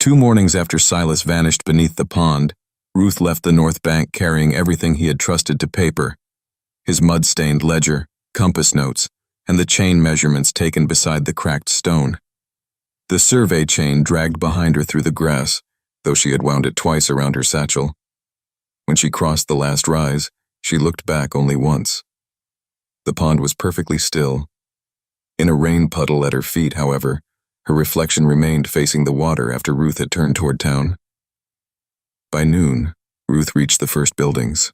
2 mornings after Silas vanished beneath the pond, Ruth left the north bank carrying everything he had trusted to paper: his mud-stained ledger, compass notes, and the chain measurements taken beside the cracked stone. The survey chain dragged behind her through the grass, though she had wound it twice around her satchel. When she crossed the last rise, she looked back only once. The pond was perfectly still. In a rain puddle at her feet, however, her reflection remained facing the water after Ruth had turned toward town. By noon, Ruth reached the first buildings.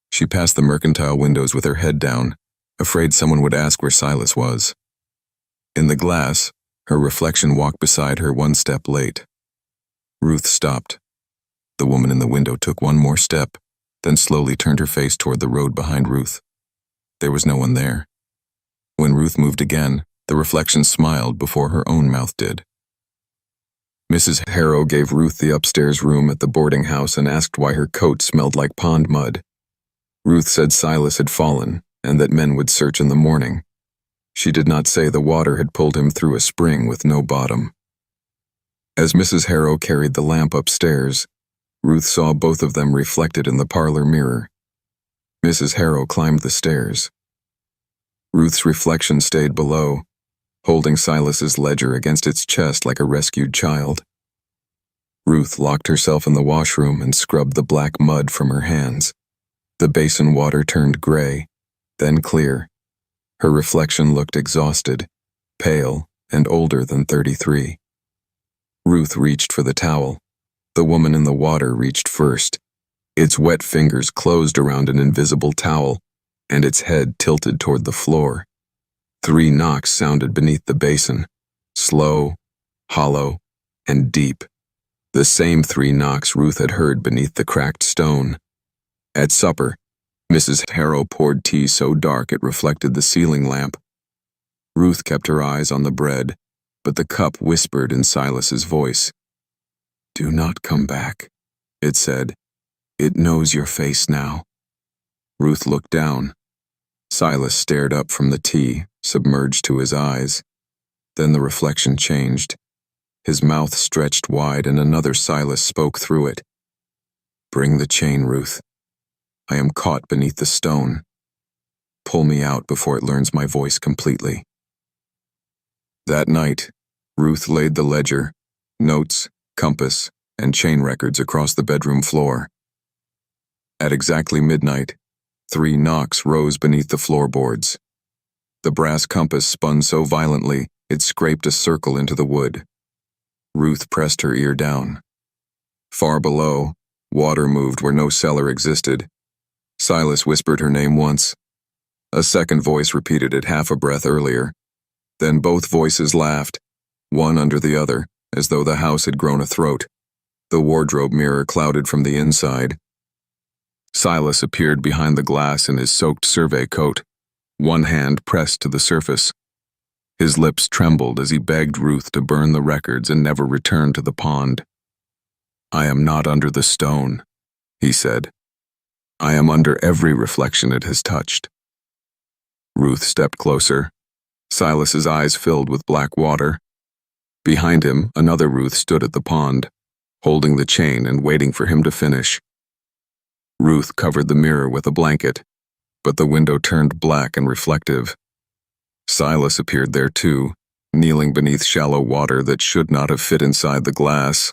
She passed the mercantile windows with her head down, afraid someone would ask where Silas was. In the glass, her reflection walked beside her 1 step late. Ruth stopped. The woman in the window took 1 more step, then slowly turned her face toward the road behind Ruth. There was no one there. When Ruth moved again, the reflection smiled before her own mouth did. Mrs. Harrow gave Ruth the upstairs room at the boarding house and asked why her coat smelled like pond mud. Ruth said Silas had fallen and that men would search in the morning. She did not say the water had pulled him through a spring with no bottom. As Mrs. Harrow carried the lamp upstairs, Ruth saw both of them reflected in the parlor mirror. Mrs. Harrow climbed the stairs. Ruth's reflection stayed below, holding Silas's ledger against its chest like a rescued child. Ruth locked herself in the washroom and scrubbed the black mud from her hands. The basin water turned gray, then clear. Her reflection looked exhausted, pale, and older than 33. Ruth reached for the towel. The woman in the water reached first. Its wet fingers closed around an invisible towel, and its head tilted toward the floor. 3 knocks sounded beneath the basin, slow, hollow, and deep. The same 3 knocks Ruth had heard beneath the cracked stone. At supper, Mrs. Harrow poured tea so dark it reflected the ceiling lamp. Ruth kept her eyes on the bread, but the cup whispered in Silas's voice. "Do not come back," it said. "It knows your face now." Ruth looked down. Silas stared up from the tea, submerged to his eyes. Then the reflection changed. His mouth stretched wide and another Silas spoke through it. "Bring the chain, Ruth. I am caught beneath the stone. Pull me out before it learns my voice completely." That night, Ruth laid the ledger, notes, compass, and chain records across the bedroom floor. At exactly midnight, 3 knocks rose beneath the floorboards. The brass compass spun so violently it scraped a circle into the wood. Ruth pressed her ear down. Far below, water moved where no cellar existed. Silas whispered her name once. A second voice repeated it half a breath earlier. Then both voices laughed, one under the other, as though the house had grown a throat. The wardrobe mirror clouded from the inside. Silas appeared behind the glass in his soaked survey coat, 1 hand pressed to the surface. His lips trembled as he begged Ruth to burn the records and never return to the pond. "I am not under the stone," he said. "I am under every reflection it has touched." Ruth stepped closer. Silas's eyes filled with black water. Behind him, another Ruth stood at the pond, holding the chain and waiting for him to finish. Ruth covered the mirror with a blanket, but the window turned black and reflective. Silas appeared there too, kneeling beneath shallow water that should not have fit inside the glass.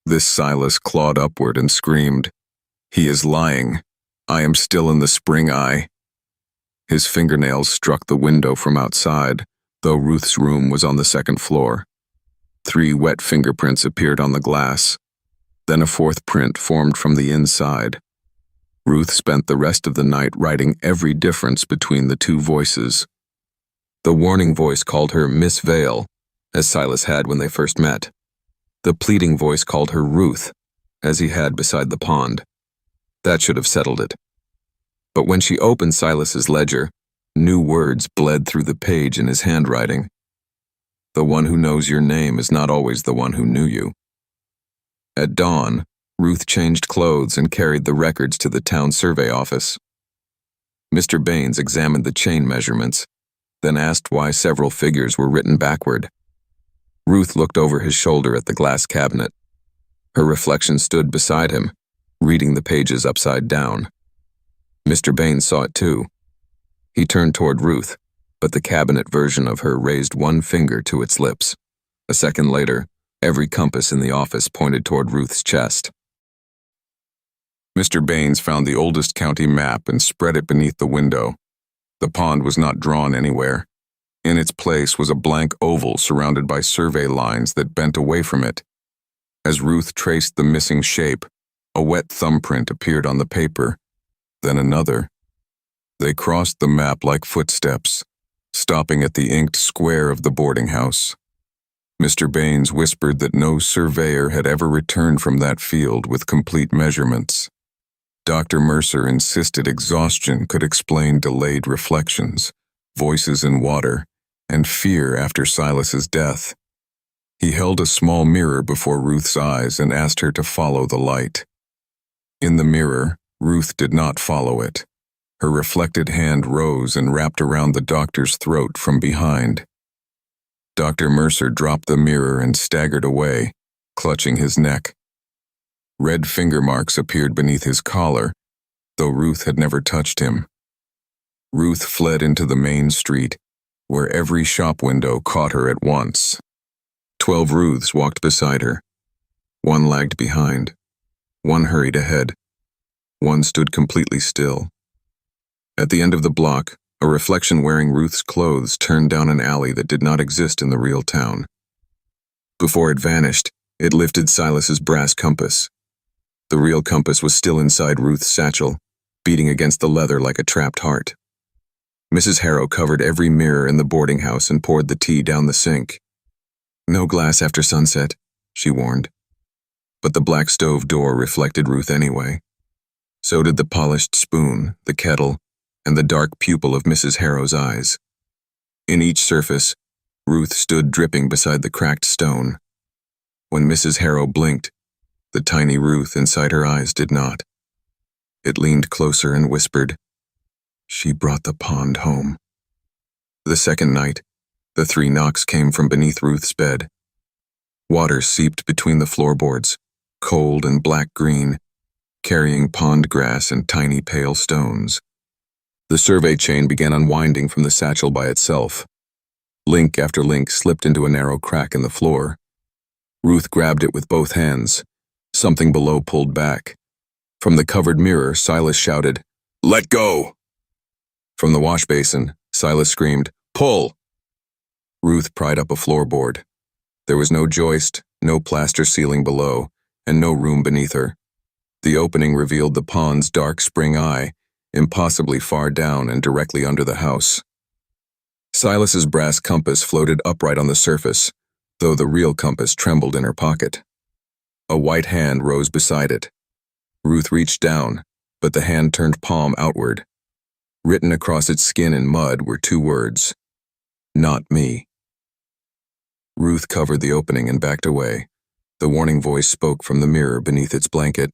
This Silas clawed upward and screamed, "He is lying. I am still in the spring eye." His fingernails struck the window from outside, though Ruth's room was on the 2nd floor. 3 wet fingerprints appeared on the glass. Then a 4th print formed from the inside. Ruth spent the rest of the night writing every difference between the 2 voices. The warning voice called her Miss Vale, as Silas had when they first met. The pleading voice called her Ruth, as he had beside the pond. That should have settled it. But when she opened Silas's ledger, new words bled through the page in his handwriting. The one who knows your name is not always the one who knew you. At dawn, Ruth changed clothes and carried the records to the town survey office. Mr. Baines examined the chain measurements, then asked why several figures were written backward. Ruth looked over his shoulder at the glass cabinet. Her reflection stood beside him, reading the pages upside down. Mr. Baines saw it too. He turned toward Ruth, but the cabinet version of her raised one finger to its lips. A second later, every compass in the office pointed toward Ruth's chest. Mr. Baines found the oldest county map and spread it beneath the window. The pond was not drawn anywhere. In its place was a blank oval surrounded by survey lines that bent away from it. As Ruth traced the missing shape, a wet thumbprint appeared on the paper, then another. They crossed the map like footsteps, stopping at the inked square of the boarding house. Mr. Baines whispered that no surveyor had ever returned from that field with complete measurements. Dr. Mercer insisted exhaustion could explain delayed reflections, voices in water, and fear after Silas's death. He held a small mirror before Ruth's eyes and asked her to follow the light. In the mirror, Ruth did not follow it. Her reflected hand rose and wrapped around the doctor's throat from behind. Dr. Mercer dropped the mirror and staggered away, clutching his neck. Red finger marks appeared beneath his collar, though Ruth had never touched him. Ruth fled into the main street, where every shop window caught her at once. 12 Ruths walked beside her. One lagged behind. One hurried ahead. One stood completely still. At the end of the block, a reflection wearing Ruth's clothes turned down an alley that did not exist in the real town. Before it vanished, it lifted Silas's brass compass. The real compass was still inside Ruth's satchel, beating against the leather like a trapped heart. Mrs. Harrow covered every mirror in the boarding house and poured the tea down the sink. "No glass after sunset," she warned. But the black stove door reflected Ruth anyway. So did the polished spoon, the kettle, and the dark pupil of Mrs. Harrow's eyes. In each surface, Ruth stood dripping beside the cracked stone. When Mrs. Harrow blinked, the tiny Ruth inside her eyes did not. It leaned closer and whispered, "She brought the pond home." The second night, the 3 knocks came from beneath Ruth's bed. Water seeped between the floorboards, cold and black-green, carrying pond grass and tiny pale stones. The survey chain began unwinding from the satchel by itself. Link after link slipped into a narrow crack in the floor. Ruth grabbed it with both hands. Something below pulled back. From the covered mirror, Silas shouted, "Let go!" From the wash basin, Silas screamed, "Pull!" Ruth pried up a floorboard. There was no joist, no plaster ceiling below, and no room beneath her. The opening revealed the pond's dark spring eye, impossibly far down and directly under the house. Silas's brass compass floated upright on the surface, though the real compass trembled in her pocket. A white hand rose beside it. Ruth reached down, but the hand turned palm outward. Written across its skin in mud were 2 words, "Not me." Ruth covered the opening and backed away. The warning voice spoke from the mirror beneath its blanket.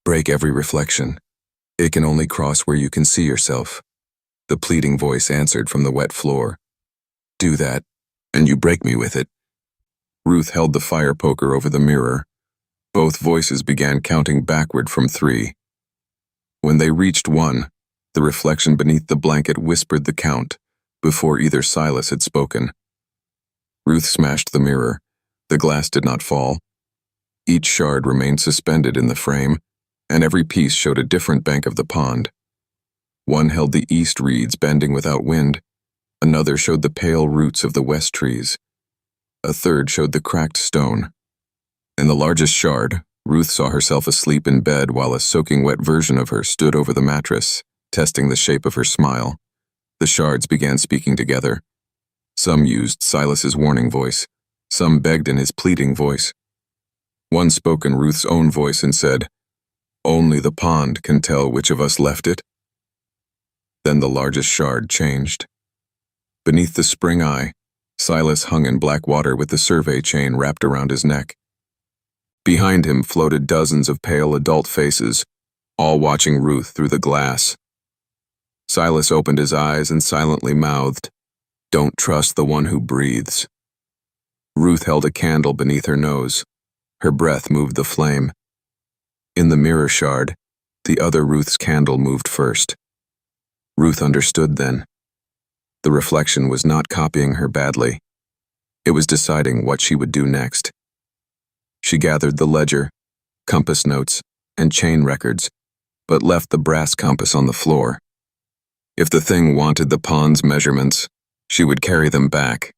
"Break every reflection. It can only cross where you can see yourself." The pleading voice answered from the wet floor. "Do that, and you break me with it." Ruth held the fire poker over the mirror. Both voices began counting backward from 3. When they reached 1, the reflection beneath the blanket whispered the count, before either Silas had spoken. Ruth smashed the mirror. The glass did not fall. Each shard remained suspended in the frame, and every piece showed a different bank of the pond. One held the east reeds bending without wind. Another showed the pale roots of the west trees. A third showed the cracked stone. In the largest shard, Ruth saw herself asleep in bed while a soaking wet version of her stood over the mattress, testing the shape of her smile. The shards began speaking together. Some used Silas's warning voice. Some begged in his pleading voice. One spoke in Ruth's own voice and said, "Only the pond can tell which of us left it." Then the largest shard changed. Beneath the spring eye, Silas hung in black water with the survey chain wrapped around his neck. Behind him floated dozens of pale adult faces, all watching Ruth through the glass. Silas opened his eyes and silently mouthed, "Don't trust the one who breathes." Ruth held a candle beneath her nose. Her breath moved the flame. In the mirror shard, the other Ruth's candle moved first. Ruth understood then. The reflection was not copying her badly. It was deciding what she would do next. She gathered the ledger, compass notes, and chain records, but left the brass compass on the floor. If the thing wanted the pond's measurements, she would carry them back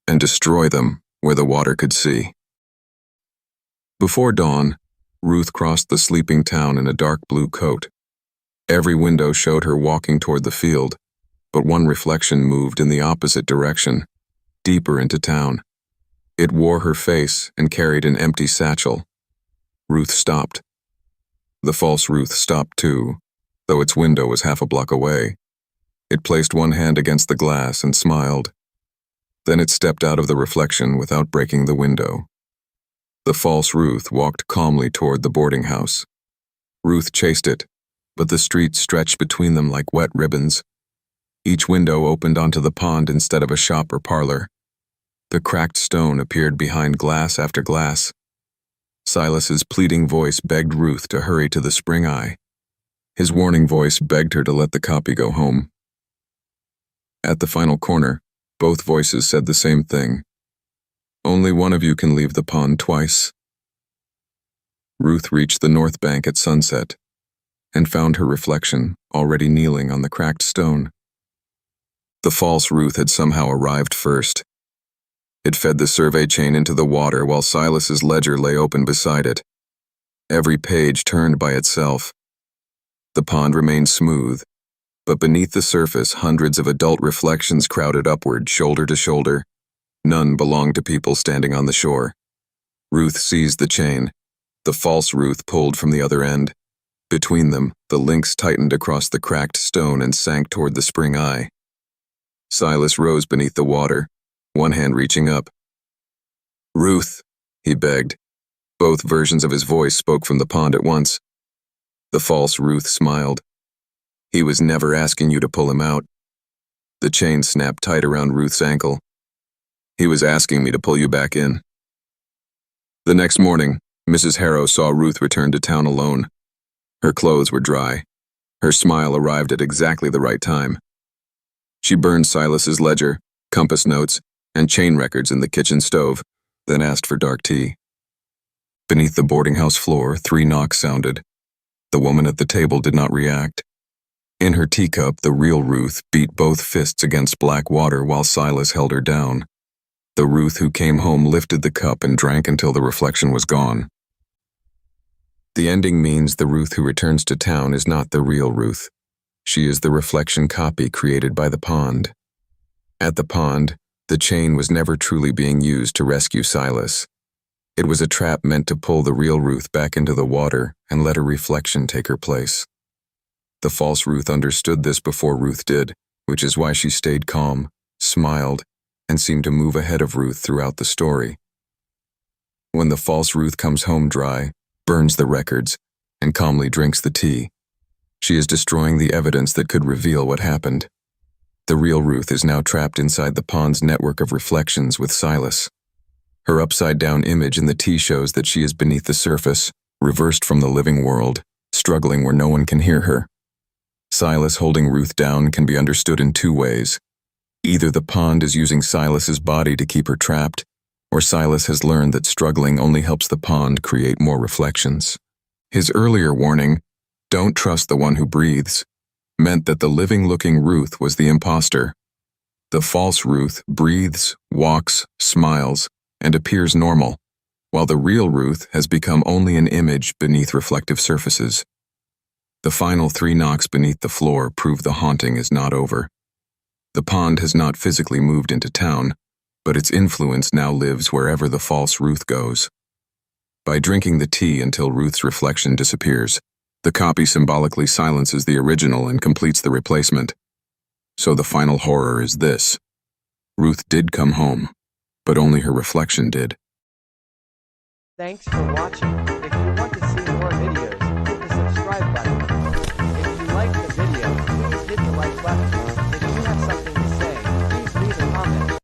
and destroy them where the water could see. Before dawn, Ruth crossed the sleeping town in a dark blue coat. Every window showed her walking toward the field, but one reflection moved in the opposite direction, deeper into town. It wore her face and carried an empty satchel. Ruth stopped. The false Ruth stopped too, though its window was half a block away. It placed one hand against the glass and smiled. Then it stepped out of the reflection without breaking the window. The false Ruth walked calmly toward the boarding house. Ruth chased it, but the street stretched between them like wet ribbons. Each window opened onto the pond instead of a shop or parlor. The cracked stone appeared behind glass after glass. Silas's pleading voice begged Ruth to hurry to the spring eye. His warning voice begged her to let the copy go home. At the final corner, both voices said the same thing. Only one of you can leave the pond twice. Ruth reached the north bank at sunset and found her reflection already kneeling on the cracked stone. The false Ruth had somehow arrived first. It fed the survey chain into the water while Silas's ledger lay open beside it. Every page turned by itself. The pond remained smooth, but beneath the surface hundreds of adult reflections crowded upward, shoulder to shoulder. None belonged to people standing on the shore. Ruth seized the chain. The false Ruth pulled from the other end. Between them, the links tightened across the cracked stone and sank toward the spring eye. Silas rose beneath the water, one hand reaching up. "Ruth," he begged. Both versions of his voice spoke from the pond at once. The false Ruth smiled. "He was never asking you to pull him out." The chain snapped tight around Ruth's ankle. "He was asking me to pull you back in." The next morning, Mrs. Harrow saw Ruth return to town alone. Her clothes were dry. Her smile arrived at exactly the right time. She burned Silas's ledger, compass notes, and chain records in the kitchen stove, then asked for dark tea. Beneath the boarding house floor, 3 knocks sounded. The woman at the table did not react. In her teacup, the real Ruth beat both fists against black water while Silas held her down. The Ruth who came home lifted the cup and drank until the reflection was gone. The ending means the Ruth who returns to town is not the real Ruth. She is the reflection copy created by the pond. At the pond, the chain was never truly being used to rescue Silas. It was a trap meant to pull the real Ruth back into the water and let her reflection take her place. The false Ruth understood this before Ruth did, which is why she stayed calm, smiled, and seemed to move ahead of Ruth throughout the story. When the false Ruth comes home dry, burns the records, and calmly drinks the tea, she is destroying the evidence that could reveal what happened. The real Ruth is now trapped inside the pond's network of reflections with Silas. Her upside-down image in the tea shows that she is beneath the surface, reversed from the living world, struggling where no one can hear her. Silas holding Ruth down can be understood in 2 ways. Either the pond is using Silas's body to keep her trapped, or Silas has learned that struggling only helps the pond create more reflections. His earlier warning, "Don't trust the one who breathes," meant that the living-looking Ruth was the imposter. The false Ruth breathes, walks, smiles, and appears normal, while the real Ruth has become only an image beneath reflective surfaces. The final 3 knocks beneath the floor prove the haunting is not over. The pond has not physically moved into town, but its influence now lives wherever the false Ruth goes. By drinking the tea until Ruth's reflection disappears, the copy symbolically silences the original and completes the replacement. So the final horror is this: Ruth did come home, but only her reflection did. Thanks for watching.